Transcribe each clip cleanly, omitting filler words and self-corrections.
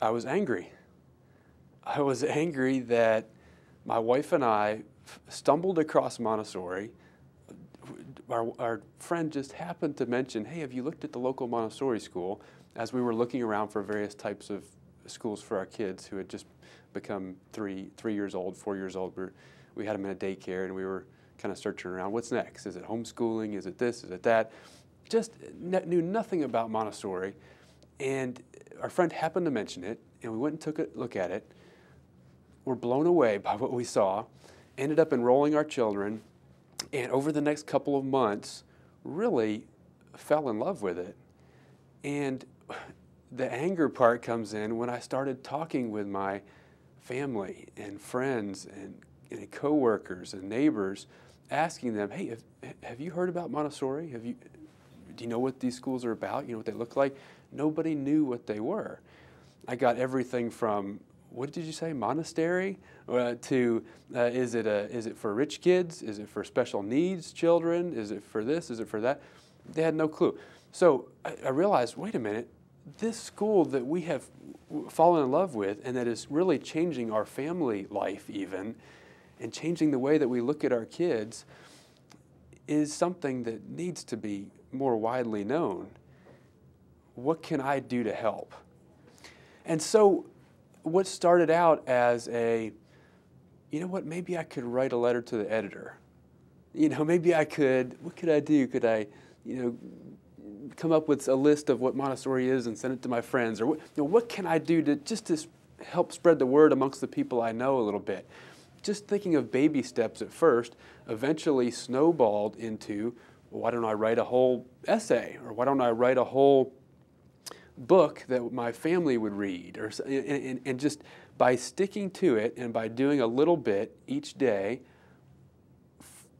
I was angry. I was angry that my wife and I stumbled across Montessori. Our friend just happened to mention, hey, have you looked at the local Montessori school? As we were looking around for various types of schools for our kids who had just become 3 years old, 4 years old. We had them in a daycare, and we were kind of searching around. What's next? Is it homeschooling? Is it this? Is it that? Just knew nothing about Montessori. And our friend happened to mention it, and we went and took a look at it. We're blown away by what we saw. Ended up enrolling our children, and over the next couple of months, really fell in love with it. And the anger part comes in when I started talking with my family and friends and coworkers and neighbors, asking them, hey, have you heard about Montessori? Do you know what these schools are about? You know what they look like? Nobody knew what they were. I got everything from, what did you say, monastery? To is it for rich kids? Is it for special needs children? Is it for this? Is it for that? They had no clue. So I realized, wait a minute, this school that we have fallen in love with and that is really changing our family life even, and changing the way that we look at our kids, is something that needs to be more widely known. What can I do to help? And so what started out as you know what, maybe I could write a letter to the editor. You know, maybe I could, what could I do? Could I, come up with a list of what Montessori is and send it to my friends? Or what can I do to help spread the word amongst the people I know a little bit? Just thinking of baby steps at first, eventually snowballed into, well, why don't I write a whole essay? Or why don't I write a whole book that my family would read? And just by sticking to it and by doing a little bit each day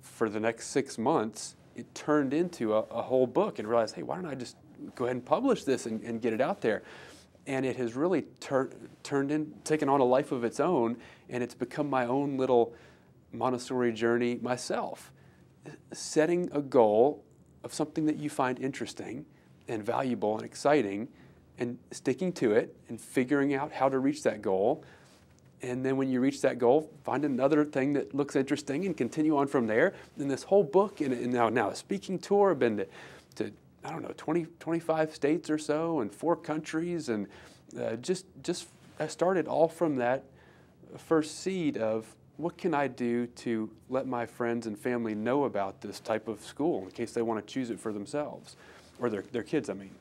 for the next 6 months, it turned into a whole book, and realized, hey, why don't I just go ahead and publish this and get it out there? And it has really taken on a life of its own, and it's become my own little Montessori journey myself. Setting a goal of something that you find interesting and valuable and exciting, and sticking to it and figuring out how to reach that goal. And then when you reach that goal, find another thing that looks interesting and continue on from there. And this whole book, and now a speaking tour, I've been to I don't know, 25 states or so, and 4 countries, and I started all from that first seed of, what can I do to let my friends and family know about this type of school in case they want to choose it for themselves, or their kids, I mean.